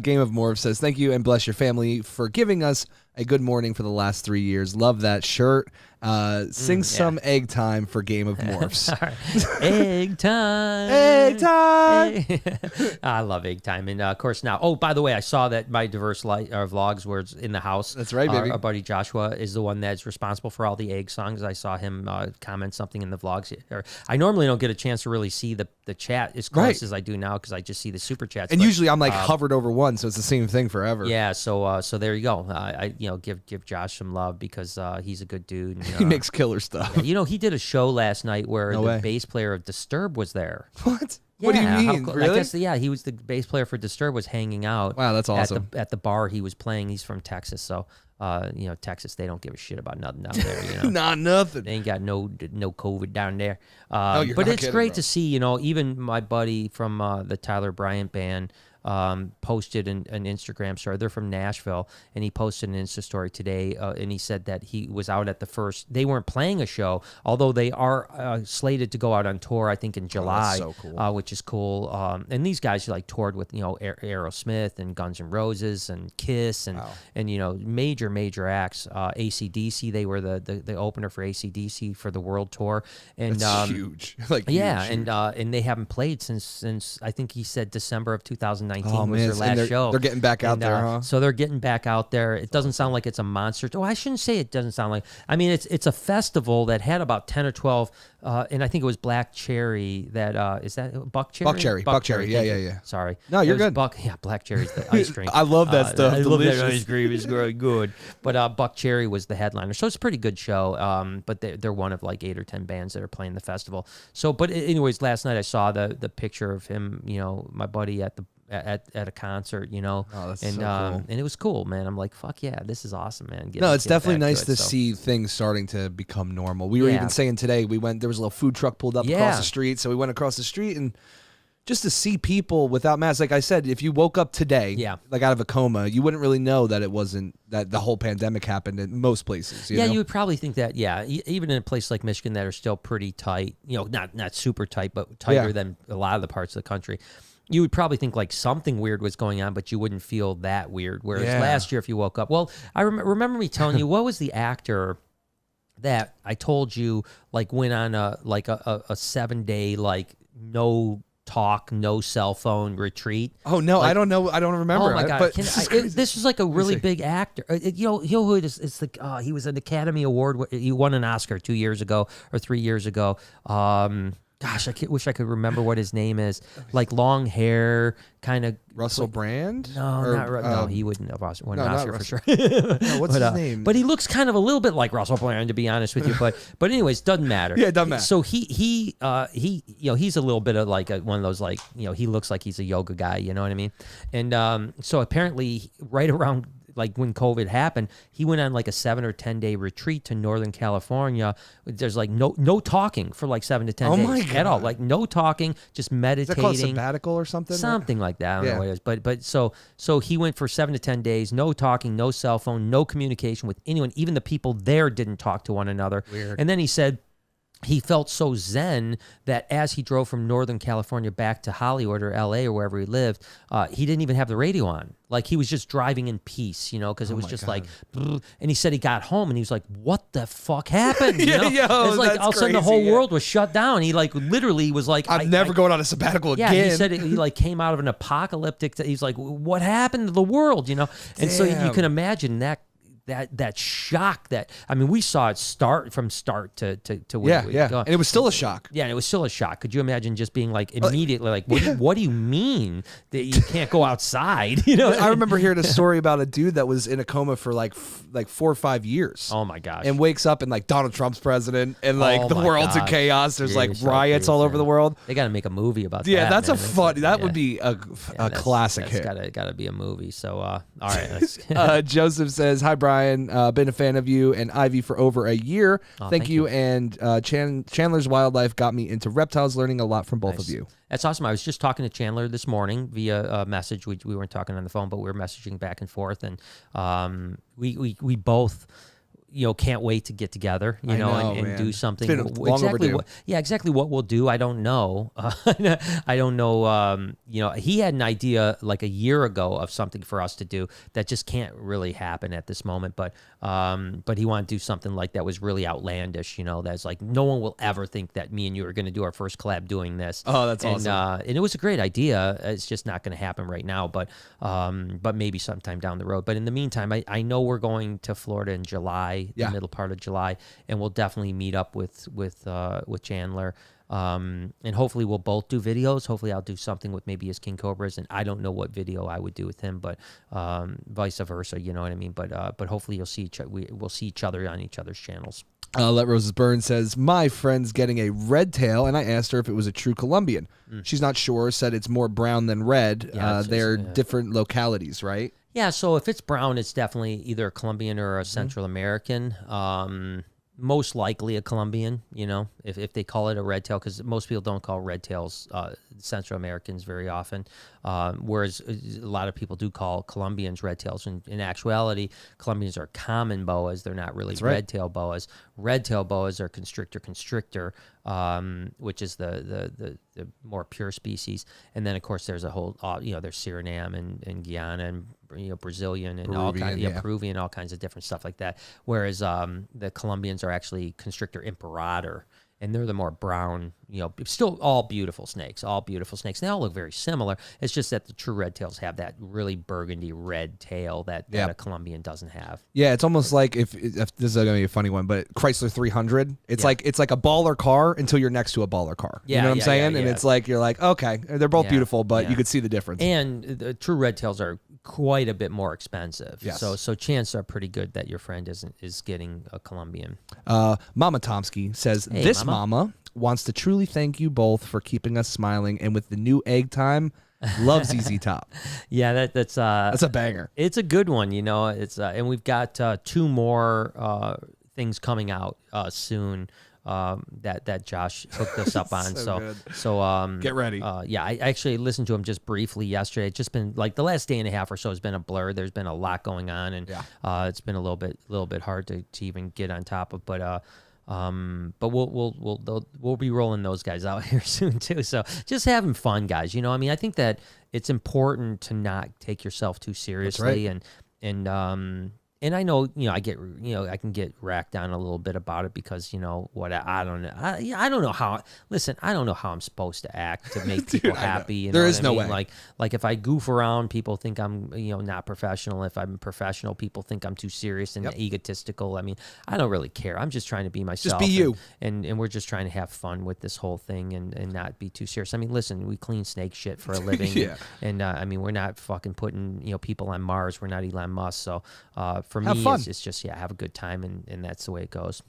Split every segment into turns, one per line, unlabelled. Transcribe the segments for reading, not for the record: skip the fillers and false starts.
Game of Morph says, thank you and bless your family for giving us a good morning for the last 3 years. Love that shirt. Sing some egg time for Game of Morphs.
Egg time.
Egg time.
I love egg time. And of course now, oh, by the way, I saw that my diverse vlogs where it's in the house.
That's right, baby.
Our buddy Joshua is the one that's responsible for all the egg songs. I saw him comment something in the vlogs. I normally don't get a chance to really see the chat as close as I do now because I just see the super chats.
And usually I'm like hovered over one, so it's the same thing forever.
Yeah, so there you go. I give Josh some love because he's a good dude. And,
he makes killer stuff.
Yeah, he did a show last night where the bass player of Disturbed was there.
What?
Yeah,
what do you mean? Really?
I guess, he was the bass player for Disturbed, was hanging out.
Wow, that's awesome.
At the bar he was playing. He's from Texas, so Texas, they don't give a shit about nothing down there.
Not nothing.
They ain't got no COVID down there.
But
it's great to see. Even my buddy from the Tyler Bryant band. Posted an Instagram story. They're from Nashville, and he posted an Insta story today, and he said that he was out at the first. They weren't playing a show, although they are slated to go out on tour. I think in July,
so cool.
which is cool. And these guys toured with Aerosmith and Guns N' Roses and Kiss and major acts. AC/DC. They were the opener for AC/DC for the world tour. And
that's huge. Huge.
And they haven't played since I think he said December of 2019 was their last show.
They're getting back out there, huh?
So they're getting back out there. It doesn't sound like it's a monster. Oh, I shouldn't say it doesn't sound like. I mean, it's a festival that had about 10 or 12, and I think it was Black Cherry. Is that Buck Cherry?
Buck Cherry. Yeah.
Sorry.
No, you're good.
Black Cherry's the ice drink.
I love that stuff.
I love that ice cream. It's very good. But Buck Cherry was the headliner, so it's a pretty good show. But they're one of like 8 or 10 bands that are playing the festival. So, but anyways, last night I saw the picture of him. My buddy at a concert,
Oh, that's so cool.
And it was cool, man. I'm like, fuck yeah, this is awesome, man.
It's definitely nice to see things starting to become normal. We were even saying today, there was a little food truck pulled up across the street, so we went across the street and just to see people without masks. Like I said, if you woke up today, like out of a coma, you wouldn't really know that it wasn't that the whole pandemic happened in most places. You know?
You would probably think that. Yeah, even in a place like Michigan that are still pretty tight. Not super tight, but tighter than a lot of the parts of the country. You would probably think like something weird was going on, but you wouldn't feel that weird. Whereas last year, if you woke up, I remember me telling you, what was the actor that I told you like went on a 7-day no talk, no cell phone retreat?
Oh no, I don't know. I don't remember.
Oh my god, but this was like a really big actor. He was an Academy Award. He won an Oscar 2 years ago or 3 years ago. Gosh, wish I could remember what his name is. Like long hair, kind of.
Russell Brand?
No, he wouldn't have won an Oscar for sure.
No, what's his name?
But he looks kind of a little bit like Russell Brand, to be honest with you. But anyways, doesn't matter.
Yeah, it doesn't matter.
So he's a little bit of like one of those he looks like he's a yoga guy. You know what I mean? And so apparently, right around like when COVID happened, he went on like a 7 or 10 day retreat to Northern California. There's like no talking for like 7 to 10 days
my God.
at all. Like no talking, just meditating.
Is that called sabbatical or something?
Something like that. I don't know what it is. But so he went for 7 to 10 days, no talking, no cell phone, no communication with anyone. Even the people there didn't talk to one another.
Weird.
And then he said he felt so zen that as he drove from Northern California back to Hollywood or LA or wherever he lived, he didn't even have the radio on. Like he was just driving in peace, because it was just like, and he said he got home and he was like, what the fuck happened? It's like all of a sudden the whole world was shut down. He like literally was like,
I'm never going on a sabbatical again.
Yeah, he said he like came out of an apocalyptic, he's like, what happened to the world? And so you can imagine that shock we saw it start to where we go.
And it was still a shock.
Yeah, and it was still a shock. Could you imagine just being like immediately like, what do you mean that you can't go outside?
I remember hearing a story about a dude that was in a coma for like 4 or 5 years.
Oh my gosh.
And wakes up and like Donald Trump's president and like the world's in chaos. There's like riots all over the world.
They got to make a movie about that.
Yeah, that's that would be a classic hit.
Got to be a movie. So all right.
Joseph says, hi Brian. Been a fan of you and Ivy for over a year. Thank you. And Chandler's Wildlife got me into reptiles, learning a lot from both of you.
That's awesome. I was just talking to Chandler this morning via a message. We weren't talking on the phone, but we were messaging back and forth. And we both, can't wait to get together, and do something.
It's been long overdue.
Exactly what we'll do. I don't know. I don't know. He had an idea like a year ago of something for us to do that just can't really happen at this moment. But he wanted to do something like that was really outlandish. That's like no one will ever think that me and you are going to do our first collab doing this.
Oh, that's awesome.
And it was a great idea. It's just not going to happen right now. But maybe sometime down the road. But in the meantime, I know we're going to Florida in July, the middle part of July, and we'll definitely meet up with Chandler. And hopefully we'll both do videos. Hopefully I'll do something with maybe his King Cobras, and I don't know what video I would do with him, but vice versa, you know what I mean? But hopefully we'll see each other on each other's channels.
Let Roses Burn says, my friend's getting a red tail, and I asked her if it was a true Colombian. She's not sure, said it's more brown than red. They're different localities, right?
Yeah, so if it's brown, it's definitely either a Colombian or a Central American. Most likely a Colombian, if they call it a red tail, because most people don't call red tails Central Americans very often, whereas a lot of people do call Colombians red tails. In actuality, Colombians are common boas. They're not really red tail boas. Red tail boas are constrictor, which is the more pure species. And then, of course, there's a whole, there's Suriname and Guyana and Brazilian and Peruvian, all kinds of different stuff like that. Whereas the Colombians are actually constrictor imperator, and they're the more brown, still all beautiful snakes. They all look very similar. It's just that the true red tails have that really burgundy red tail that a Colombian doesn't have.
Yeah, it's almost like if this is going to be a funny one, but Chrysler 300, it's like a baller car until you're next to a baller car. You know what I'm saying? And it's like you're like, okay, they're both beautiful, but you could see the difference.
And the true red tails are quite a bit more expensive.
Yes.
So chances are pretty good that your friend is getting a Colombian.
Mama Tomsky says, hey, this mama wants to truly thank you both for keeping us smiling, and with the new egg time, loves ZZ Top.
Yeah, that's
a banger.
It's a good one, It's and we've got 2 more things coming out soon. That Josh hooked us up on. So
get ready.
I actually listened to him just briefly yesterday. It's just been like the last day and a half or so has been a blur. There's been a lot going on, and it's been a little bit hard to even get on top of. But we'll be rolling those guys out here soon too. So just having fun, guys. I think that it's important to not take yourself too seriously.
That's right.
And I know, I can get racked on a little bit about it because, I don't know. I don't know how. Listen, I don't know how I'm supposed to act to make people happy.
There is no way.
Like if I goof around, people think I'm, not professional. If I'm professional, people think I'm too serious and egotistical. I mean, I don't really care. I'm just trying to be myself.
Just be you.
And we're just trying to have fun with this whole thing and not be too serious. I mean, listen, we clean snake shit for a living. And I mean, we're not fucking putting, people on Mars. We're not Elon Musk. So for me, it's just, have a good time, and that's the way it goes.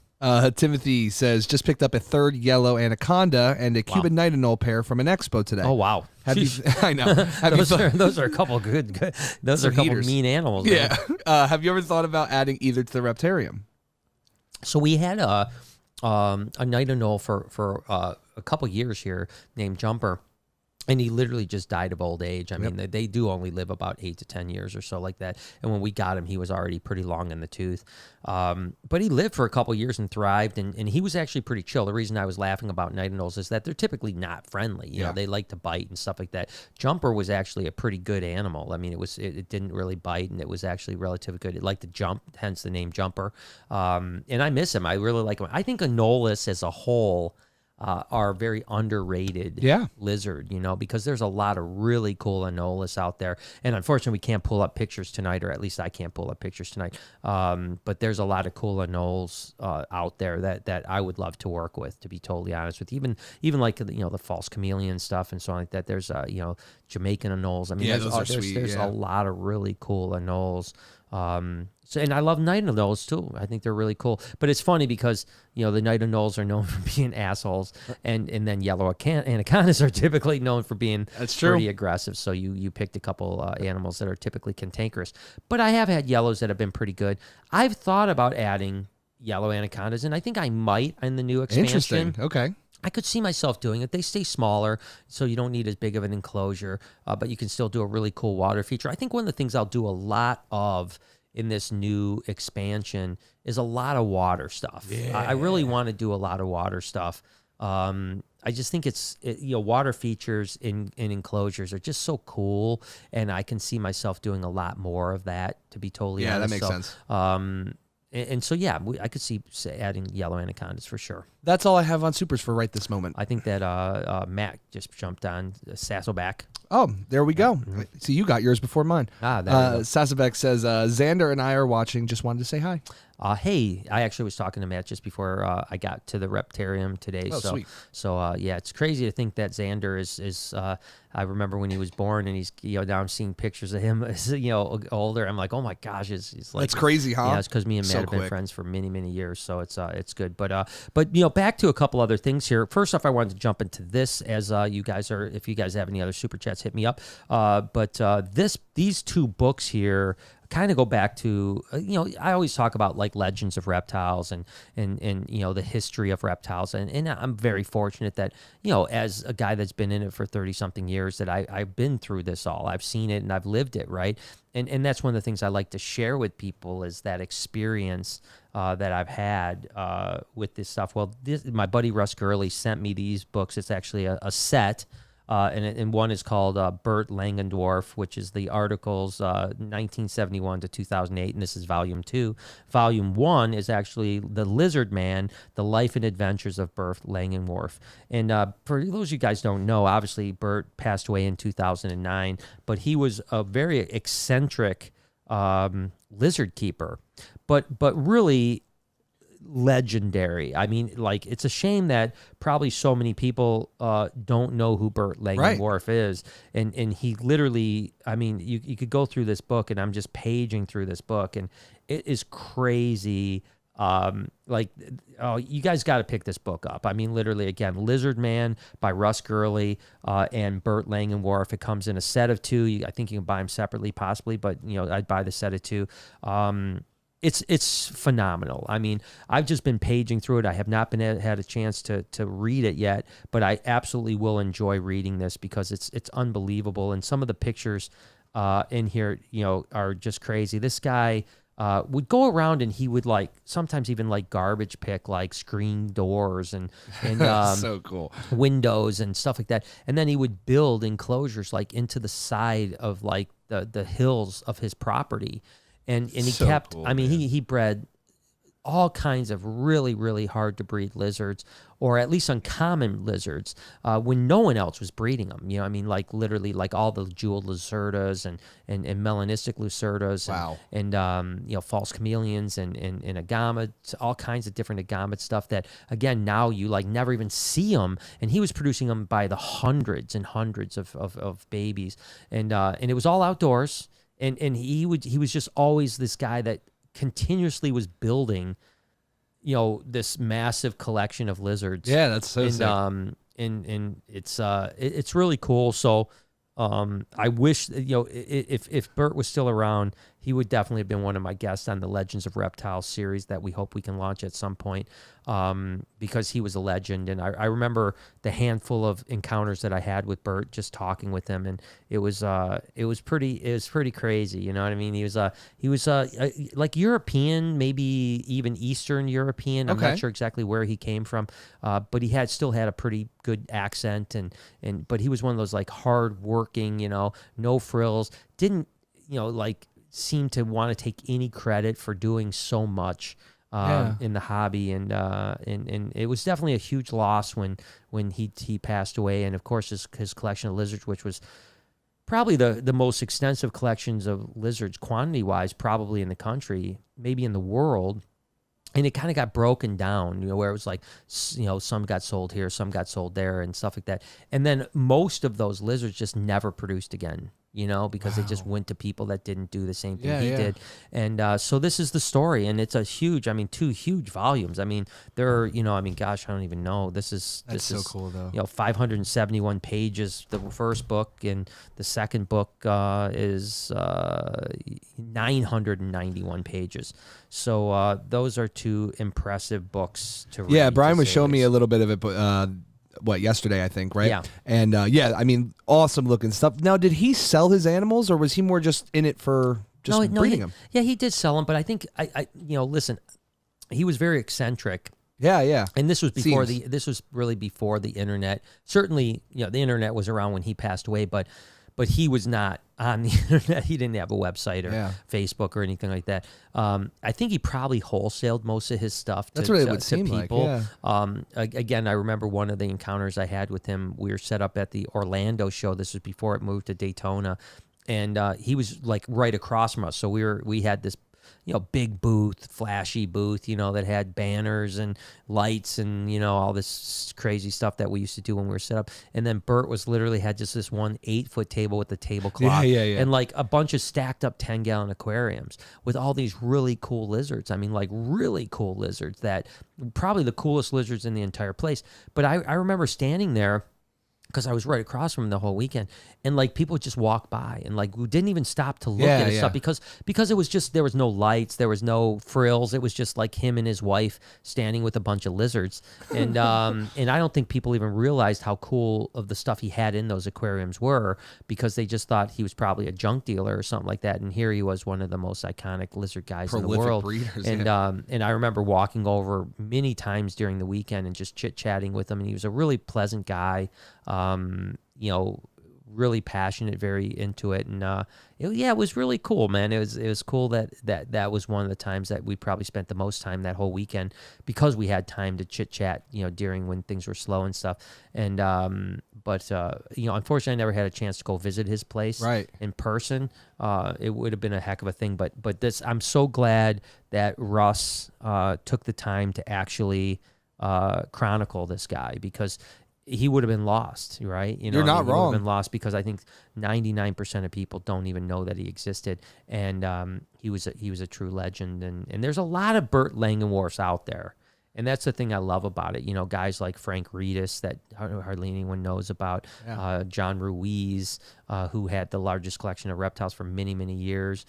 Timothy says, just picked up a 3rd yellow anaconda and a Cuban nightingale pair from an expo today.
Oh, wow.
I know.
Those are a couple good those are a couple mean animals.
Yeah. Have you ever thought about adding either to the Reptarium?
So we had a nightingale for a couple years here named Jumper. And he literally just died of old age. I mean, they do only live about 8 to 10 years or so like that. And when we got him, he was already pretty long in the tooth. But he lived for a couple years and thrived. And he was actually pretty chill. The reason I was laughing about nightingales is that they're typically not friendly. You know, they like to bite and stuff like that. Jumper was actually a pretty good animal. I mean, it didn't really bite, and it was actually relatively good. It liked to jump, hence the name Jumper. And I miss him. I really like him. I think Anolis as a whole are very underrated lizard, because there's a lot of really cool Anolis out there. And unfortunately, we can't pull up pictures tonight, or at least I can't pull up pictures tonight. But there's a lot of cool Anoles out there that I would love to work with, to be totally honest with you. Even like, the false chameleon stuff and so on like that. There's, Jamaican Anoles. I mean, there's a lot of really cool Anoles. And I love nightingales too. I think they're really cool. But it's funny because, the nightingales are known for being assholes, and then yellow anacondas are typically known for being pretty aggressive. So you picked a couple animals that are typically cantankerous. But I have had yellows that have been pretty good. I've thought about adding yellow anacondas, and I think I might in the new expansion.
Interesting. Okay.
I could see myself doing it. They stay smaller, so you don't need as big of an enclosure, but you can still do a really cool water feature. I think one of the things I'll do a lot of in this new expansion is a lot of water stuff.
Yeah.
I really want to do a lot of water stuff. I just think water features in enclosures are just so cool, and I can see myself doing a lot more of that, to be totally honest.
Yeah, that makes sense.
And so, yeah, I could see adding yellow anacondas for sure.
That's all I have on supers for right this moment.
I think that Matt just jumped on Saddleback.
Oh, there we go. See, you got yours before mine.
There we go.
Sasabek says, Xander and I are watching. Just wanted to say hi.
Hey, I actually was talking to Matt just before I got to the Reptarium today.
Oh, sweet.
So yeah, it's crazy to think that Xander is I remember when he was born, and he's now I'm seeing pictures of him as older. I'm like, oh my gosh, it's like,
that's crazy, huh?
Yeah, it's because me and Matt have been friends for many years, so it's good. But back to a couple other things here. First off, I wanted to jump into this as you guys if you guys have any other super chats, hit me up. But these two books here kind of go back to I always talk about like legends of reptiles and the history of reptiles, and I'm very fortunate that as a guy that's been in it for 30 something years that I've been through this all. I've seen it and I've lived it, right? And that's one of the things I like to share with people is that experience that I've had with this stuff. Well, my buddy Russ Gurley sent me these books. It's actually a set. And one is called Bert Langenwerf, which is the articles 1971 to 2008, and this is volume 2. Volume 1 is actually The Lizard Man, The Life and Adventures of Bert Langenwerf. And for those of you guys don't know, obviously Bert passed away in 2009, but he was a very eccentric lizard keeper, but really legendary. I mean, like, it's a shame that probably so many people don't know who Bert Langenworth is. And he literally, I mean, you could go through this book, and I'm just paging through this book, and it is crazy. You guys got to pick this book up. I mean, literally, again, Lizard Man by Russ Gurley and Bert Langenworth. It comes in a set of 2. I think you can buy them separately, possibly, but I'd buy the set of 2. It's phenomenal. I mean, I've just been paging through it. I have not had a chance to read it yet, but I absolutely will enjoy reading this because it's unbelievable. And some of the pictures in here, are just crazy. This guy would go around and he would sometimes even garbage pick screen doors and
so cool
windows and stuff like that. And then he would build enclosures into the side of the hills of his property. And he
so
kept,
cool,
I mean, he bred all kinds of really, really hard to breed lizards, or at least uncommon lizards, when no one else was breeding them. Literally all the jeweled lacerdas and melanistic lacerdas.
Wow.
And false chameleons and agamids, all kinds of different agamid stuff that, again, now you never even see them. And he was producing them by the hundreds and hundreds of babies. And it was all outdoors. And he was just always this guy that continuously was building, this massive collection of lizards.
Yeah, that's so sick.
And it's really cool. So I wish if Bert was still around, he would definitely have been one of my guests on the Legends of Reptiles series that we hope we can launch at some point, because he was a legend. And I remember the handful of encounters that I had with Bert, just talking with him, and it was pretty crazy. You know what I mean? He was like European, maybe even Eastern European. I'm not sure exactly where he came from, but he still had a pretty good accent, but he was one of those hard working, no frills, didn't seem to want to take any credit for doing so much in the hobby, and it was definitely a huge loss when he passed away. And of course his collection of lizards, which was probably the most extensive collections of lizards quantity wise probably in the country, maybe in the world. And it kind of got broken down, where it was some got sold here, some got sold there, and stuff like that. And then most of those lizards just never produced again, because they just went to people that didn't do the same thing he did. And so this is the story, and it's a huge, 2 huge volumes. I mean, they're, gosh, I don't even know. This is
so cool, though.
571 pages, the first book, and the second book is 991 pages. So those are 2 impressive books to read.
Yeah, Brian was showing me a little bit of it, yesterday, I think, right?
Yeah.
And awesome looking stuff. Now, did he sell his animals, or was he more just in it for just breeding them.
Yeah, he did sell them, but I think listen, he was very eccentric.
Yeah.
And this was before this was really before the internet. Certainly, the internet was around when he passed away, but he was not on the internet. He didn't have a website or Facebook or anything like that. I think he probably wholesaled most of his stuff to,
That's what it would seem
people.
Like,
Again, I remember one of the encounters I had with him. We were set up at the Orlando show. This was before it moved to Daytona. And he was like right across from us. So we had this big booth, flashy booth, that had banners and lights and, all this crazy stuff that we used to do when we were set up. And then Bert literally had just this one 8-foot table with the tablecloth and like a bunch of stacked up 10-gallon aquariums with all these really cool lizards. I mean, like really cool lizards that probably the coolest lizards in the entire place. But I remember standing there, because I was right across from him the whole weekend, and like people would just walk by and like we didn't even stop to look at his stuff because it was just, there was no lights, there was no frills, it was just like him and his wife standing with a bunch of lizards, and and I don't think people even realized how cool of the stuff he had in those aquariums were, because they just thought he was probably a junk dealer or something like that, and here he was, one of the most iconic lizard guys in the world.
Breeders,
and I remember walking over many times during the weekend and just chit-chatting with him, and he was a really pleasant guy. Really passionate, very into it, and it was really cool, man. It was cool that was one of the times that we probably spent the most time that whole weekend, because we had time to chit chat, during when things were slow and stuff. And unfortunately, I never had a chance to go visit his place in person. It would have been a heck of a thing, but this, I'm so glad that Russ took the time to actually chronicle this guy, because he would have been lost, right?
You're not wrong. He would
have been lost, because I think 99% of people don't even know that he existed, and he was a true legend. And there's a lot of Bert Langenworths out there, and that's the thing I love about it. Guys like Frank Reedus that hardly anyone knows about, John Ruiz, who had the largest collection of reptiles for many, many years.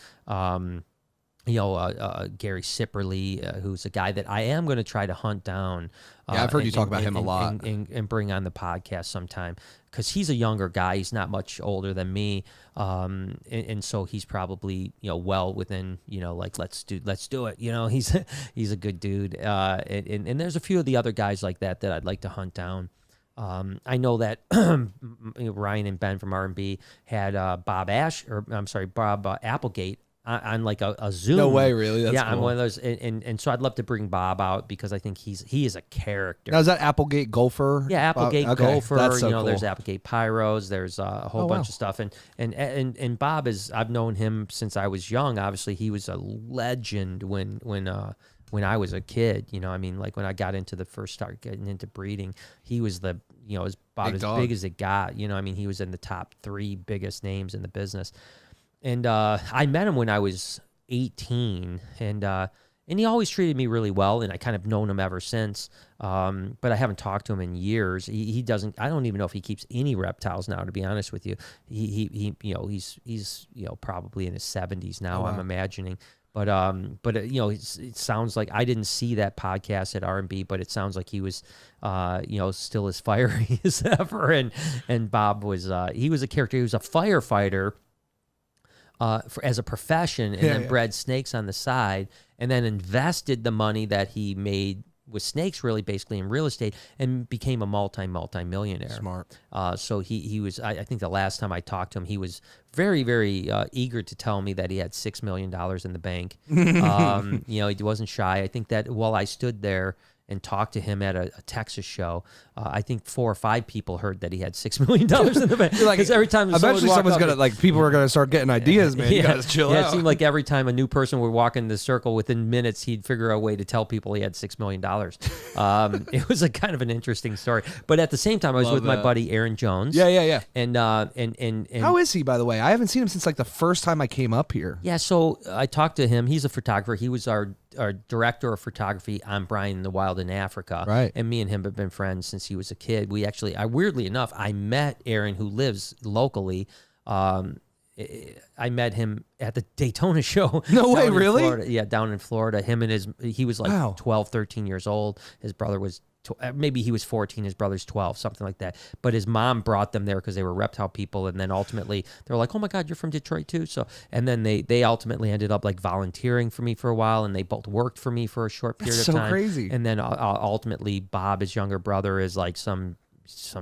Gary Sipperly, who's a guy that I am going to try to hunt down.
I've heard you talk about him a lot.
And bring on the podcast sometime, because he's a younger guy. He's not much older than me. And so he's probably, well within, like, let's do it. He's a good dude. And there's a few of the other guys like that I'd like to hunt down. I know that Ryan and Ben from R&B had Bob Applegate on like a Zoom.
No way, really? That's
cool.
On
one of those, and so I'd love to bring Bob out, because I think he is a character.
Now, is that Applegate Gopher?
Yeah, Applegate Gopher.
That's so cool.
There's Applegate Pyros. There's a whole bunch of stuff, and Bob is, I've known him since I was young. Obviously, he was a legend when I was a kid. Like when I got into start getting into breeding, he was the about as big as it got. He was in the top 3 biggest names in the business. And I met him when I was 18, and he always treated me really well, and I kind of known him ever since. But I haven't talked to him in years. He doesn't. I don't even know if he keeps any reptiles now, to be honest with you. He's probably in his 70s now. Oh, wow. I'm imagining. But it sounds like, I didn't see that podcast at R&B, but it sounds like he was, still as fiery as ever. And Bob was, he was a character. He was a firefighter. As a profession, and then bred snakes on the side, and then invested the money that he made with snakes, really basically in real estate, and became a multi-millionaire.
Smart.
So he was, I think the last time I talked to him, he was very, very eager to tell me that he had $6 million in the bank. He wasn't shy. I think that while I stood there and talked to him at a Texas show, I think 4 or 5 people heard that he had $6 million in the bank. Because every time
eventually someone's gonna people are gonna start getting ideas, man. You gotta chill out.
It seemed like every time a new person would walk in the circle, within minutes he'd figure out a way to tell people he had $6 million. It was a kind of an interesting story. But at the same time, I was with my buddy Aaron Jones.
Yeah.
And
how is he, by the way? I haven't seen him since like the first time I came up here.
Yeah, so I talked to him. He's a photographer. He was our director of photography on Brian in the Wild in Africa.
Right.
And me and him have been friends since he was a kid. We actually, weirdly enough, I met Aaron, who lives locally. I met him at the Daytona show.
No way, really?
Florida. Yeah, down in Florida. He was like 12, 13 years old. His brother was maybe he was 14, his brother's 12, something like that. But his mom brought them there because they were reptile people, and then ultimately they were like, "Oh my God, you're from Detroit too." So, and then they ultimately ended up like volunteering for me for a while, and they both worked for me for a short period of time.
So crazy.
And then ultimately, Bob, his younger brother, is like some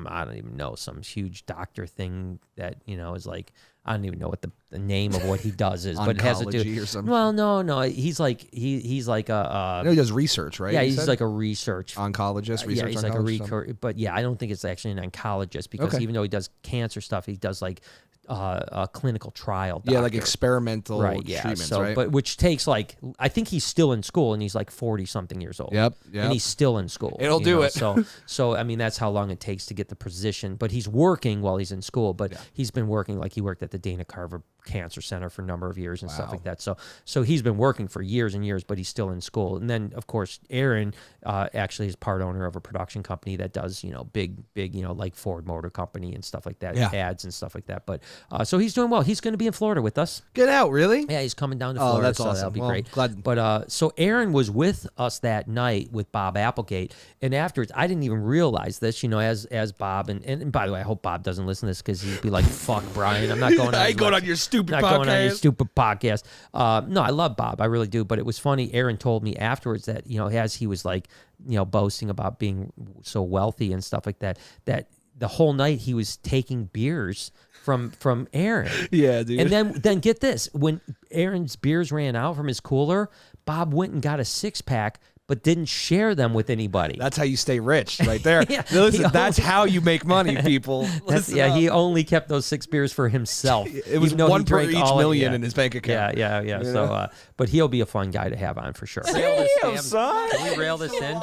I don't even know, some huge doctor thing that is like. I don't even know what the name of what he does is, but it has to do.
Or something.
Well, no, he's like he's like a.
No, he does research, right?
Yeah, he's like a research
oncologist.
Yeah, he's like a but yeah, I don't think it's actually an oncologist because even though he does cancer stuff, he does like a clinical trial. Doctor.
Yeah, like experimental treatments,
so,
right?
But which takes like I think he's still in school and he's like 40 something years old.
Yep.
And he's still in school.
It'll do it.
So I mean that's how long it takes to get the position. But he's working while he's in school. But he's been working like he worked at the Dana-Carver Cancer Center for a number of years and stuff like that. So he's been working for years and years, but he's still in school. And then of course Aaron actually is part owner of a production company that does big like Ford Motor Company and stuff like that, ads and stuff like that. But so he's doing well. He's going to be in Florida with us.
Get out, really?
Yeah, he's coming down to Florida.
Oh, that's
so
awesome.
That'll be great.
Glad.
But so Aaron was with us that night with Bob Applegate, and afterwards, I didn't even realize this. As Bob and by the way, I hope Bob doesn't listen to this because he'd be like, "Fuck Brian, I'm not going on.
I ain't going on your stupid podcast.
Going on your stupid podcast." No, I love Bob, I really do. But it was funny. Aaron told me afterwards that as he was like boasting about being so wealthy and stuff like that, that the whole night he was taking beers from Aaron.
Yeah, dude.
And then get this. When Aaron's beers ran out from his cooler, Bob went and got a 6-pack, but didn't share them with anybody.
That's how you stay rich right there. Listen, that's how you make money, people.
He only kept those 6 beers for himself.
It was one per each million in his bank account.
Yeah. So, but he'll be a fun guy to have on for sure.
Damn, son.
Can we rail this in?